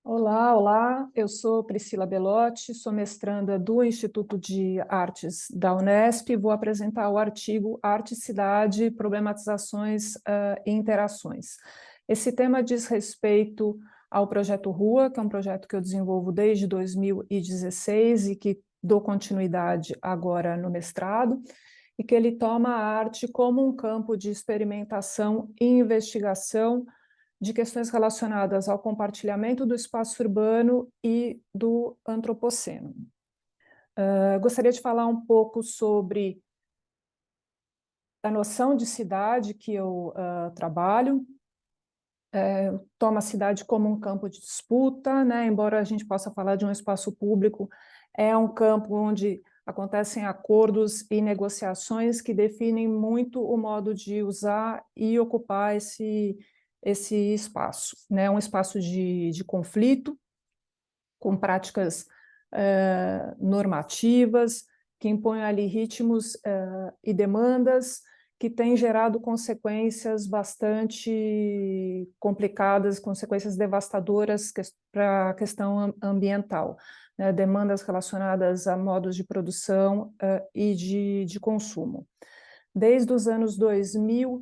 Olá, eu sou Priscila Belotti, sou mestranda do Instituto de Artes da Unesp e vou apresentar o artigo Arte, Cidade, Problematizações e Interações. Esse tema diz respeito ao projeto Rua, que é um projeto que eu desenvolvo desde 2016 e que dou continuidade agora no mestrado, e que ele toma a arte como um campo de experimentação e investigação de questões relacionadas ao compartilhamento do espaço urbano e do antropoceno. Gostaria de falar um pouco sobre a noção de cidade que eu trabalho. Tomo a cidade como um campo de disputa, né? Embora a gente possa falar de um espaço público, é um campo onde acontecem acordos e negociações que definem muito o modo de usar e ocupar esse espaço, né? Um espaço de conflito, com práticas normativas, que impõem ali ritmos e demandas que têm gerado consequências bastante complicadas, consequências devastadoras para a questão ambiental, né? Demandas relacionadas a modos de produção e de consumo. Desde os anos 2000,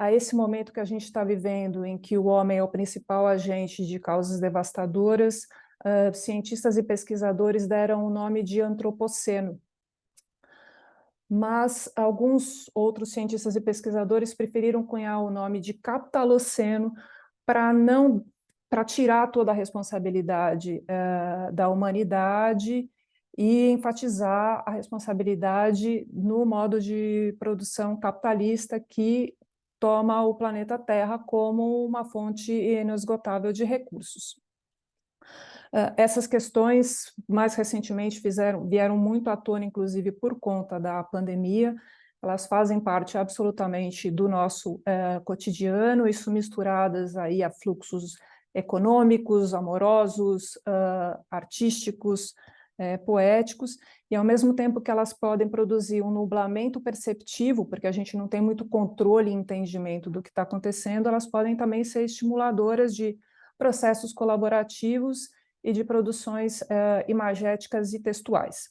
a esse momento que a gente está vivendo, em que o homem é o principal agente de causas devastadoras, cientistas e pesquisadores deram o nome de antropoceno, mas alguns outros cientistas e pesquisadores preferiram cunhar o nome de capitaloceno para tirar toda a responsabilidade da humanidade e enfatizar a responsabilidade no modo de produção capitalista que toma o planeta Terra como uma fonte inesgotável de recursos. Essas questões, mais recentemente, vieram muito à tona, inclusive por conta da pandemia. Elas fazem parte absolutamente do nosso cotidiano, isso misturadas aí a fluxos econômicos, amorosos, artísticos, poéticos, e ao mesmo tempo que elas podem produzir um nublamento perceptivo, porque a gente não tem muito controle e entendimento do que está acontecendo, elas podem também ser estimuladoras de processos colaborativos e de produções imagéticas e textuais.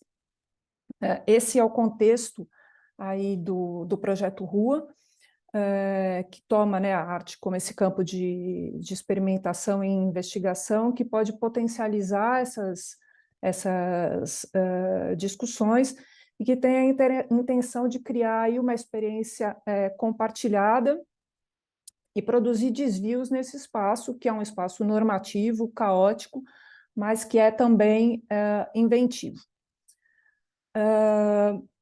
Esse é o contexto aí do projeto Rua, que toma, né, a arte como esse campo de experimentação e investigação que pode potencializar essas discussões e que tem a intenção de criar aí uma experiência compartilhada e produzir desvios nesse espaço, que é um espaço normativo, caótico, mas que é também inventivo.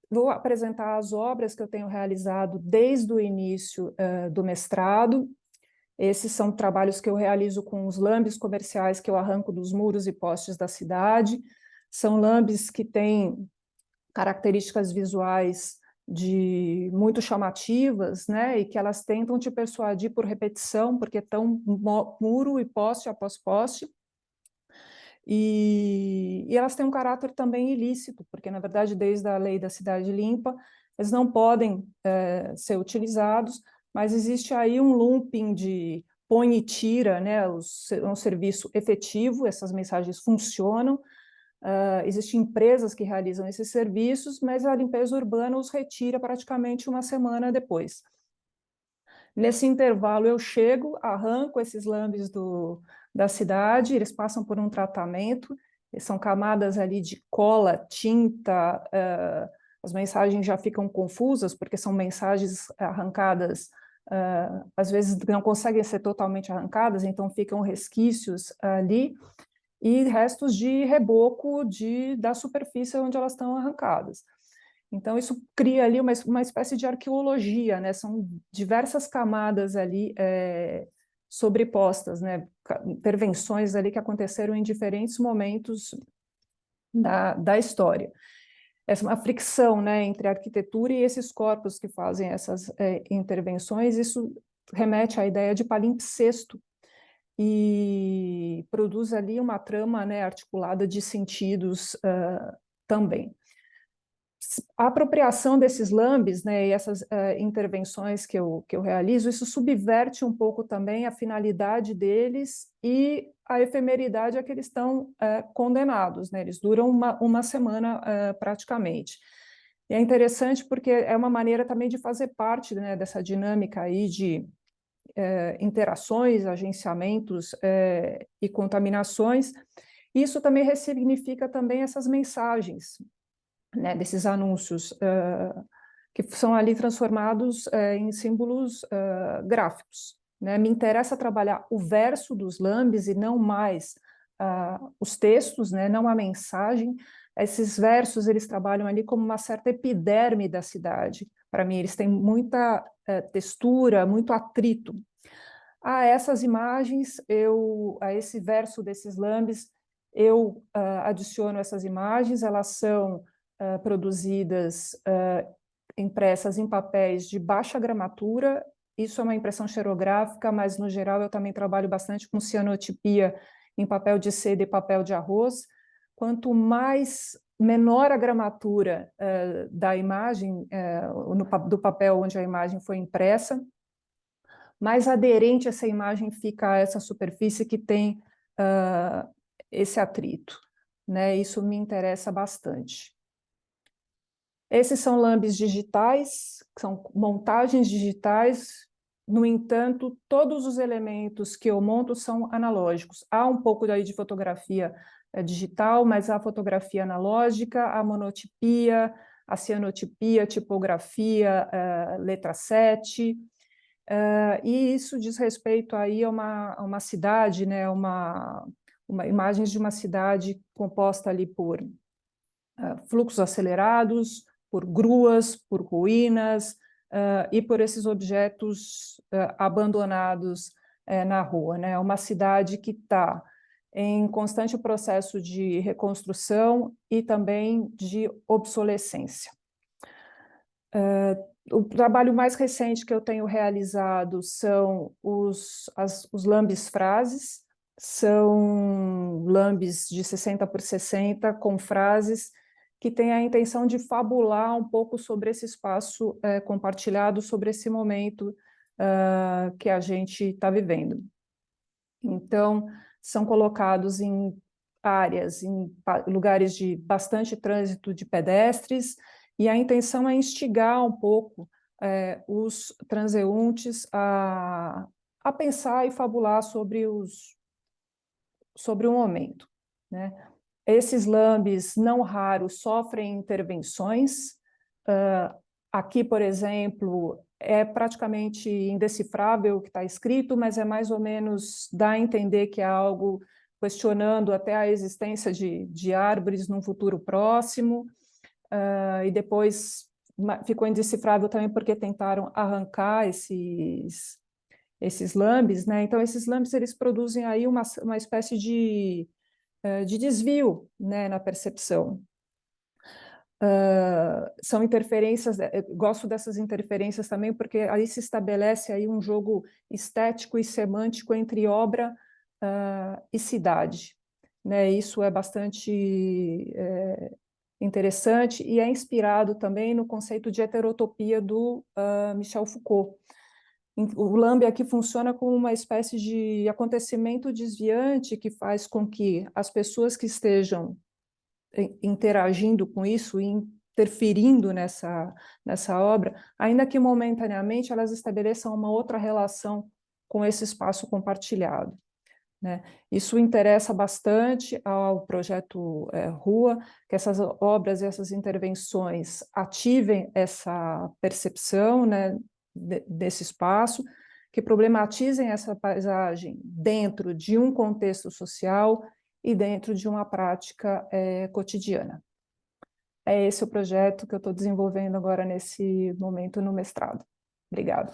Vou apresentar as obras que eu tenho realizado desde o início do mestrado. Esses são trabalhos que eu realizo com os lambes comerciais que eu arranco dos muros e postes da cidade. São lambes que têm características visuais muito chamativas, né, e que elas tentam te persuadir por repetição, porque estão muro e poste após poste, e elas têm um caráter também ilícito, porque, na verdade, desde a lei da cidade limpa, eles não podem ser utilizados, mas existe aí um looping de põe e tira, né, é um serviço efetivo, essas mensagens funcionam, existem empresas que realizam esses serviços, mas a limpeza urbana os retira praticamente uma semana depois. Nesse intervalo eu chego, arranco esses lambes da cidade, eles passam por um tratamento, são camadas ali de cola, tinta, as mensagens já ficam confusas, porque são mensagens arrancadas, às vezes não conseguem ser totalmente arrancadas, então ficam resquícios ali, e restos de reboco da superfície onde elas estão arrancadas. Então, isso cria ali uma espécie de arqueologia, né? São diversas camadas ali sobrepostas, né? Intervenções ali que aconteceram em diferentes momentos da história. Essa é uma fricção, né, entre a arquitetura e esses corpos que fazem essas intervenções, isso remete à ideia de palimpsesto, e produz ali uma trama, né, articulada de sentidos também. A apropriação desses lambes, né, e essas intervenções que eu realizo, isso subverte um pouco também a finalidade deles e a efemeridade a que eles estão condenados, né? Eles duram uma semana praticamente. E é interessante porque é uma maneira também de fazer parte, né, dessa dinâmica aí de interações, agenciamentos e contaminações. Isso também ressignifica também essas mensagens, né, desses anúncios que são ali transformados em símbolos gráficos, né? Me interessa trabalhar o verso dos lambes e não mais os textos, né, não a mensagem. Esses versos, eles trabalham ali como uma certa epiderme da cidade. Para mim, eles têm muita textura, muito atrito. A essas imagens, a esse verso desses lambes, eu adiciono essas imagens, elas são produzidas, impressas em papéis de baixa gramatura. Isso é uma impressão xerográfica, mas, no geral, eu também trabalho bastante com cianotipia em papel de seda e papel de arroz. Quanto menor a gramatura da imagem, do papel onde a imagem foi impressa, mais aderente essa imagem fica a essa superfície que tem esse atrito, né? Isso me interessa bastante. Esses são lambes digitais, são montagens digitais. No entanto, todos os elementos que eu monto são analógicos. Há um pouco daí de fotografia digital, mas há fotografia analógica, a monotipia, a cianotipia, tipografia, letra 7, e isso diz respeito aí a uma cidade, né, imagens de uma cidade composta ali por fluxos acelerados, por gruas, por ruínas e por esses objetos abandonados na rua, né? Uma cidade que está em constante processo de reconstrução e também de obsolescência. O trabalho mais recente que eu tenho realizado são os lambes frases, são lambes de 60 por 60 com frases que têm a intenção de fabular um pouco sobre esse espaço compartilhado, sobre esse momento que a gente está vivendo. Então, são colocados em áreas, em lugares de bastante trânsito de pedestres, e a intenção é instigar um pouco os transeuntes a pensar e fabular sobre o momento, né? Esses lambes, não raros, sofrem intervenções. Aqui, por exemplo, é praticamente indecifrável o que está escrito, mas é mais ou menos, dá a entender que é algo questionando até a existência de árvores num futuro próximo. E depois ficou indecifrável também porque tentaram arrancar esses lambes, né? Então, esses lambes, eles produzem aí uma espécie de desvio, né, na percepção. São interferências, gosto dessas interferências também, porque aí se estabelece aí um jogo estético e semântico entre obra e cidade, né? Isso é bastante interessante e é inspirado também no conceito de heterotopia do Michel Foucault. O lambe aqui funciona como uma espécie de acontecimento desviante que faz com que as pessoas que estejam interagindo com isso e interferindo nessa obra, ainda que momentaneamente elas estabeleçam uma outra relação com esse espaço compartilhado, né? Isso interessa bastante ao projeto Rua, que essas obras e essas intervenções ativem essa percepção, né, desse espaço, que problematizem essa paisagem dentro de um contexto social e dentro de uma prática cotidiana. É esse o projeto que eu estou desenvolvendo agora nesse momento no mestrado. Obrigada.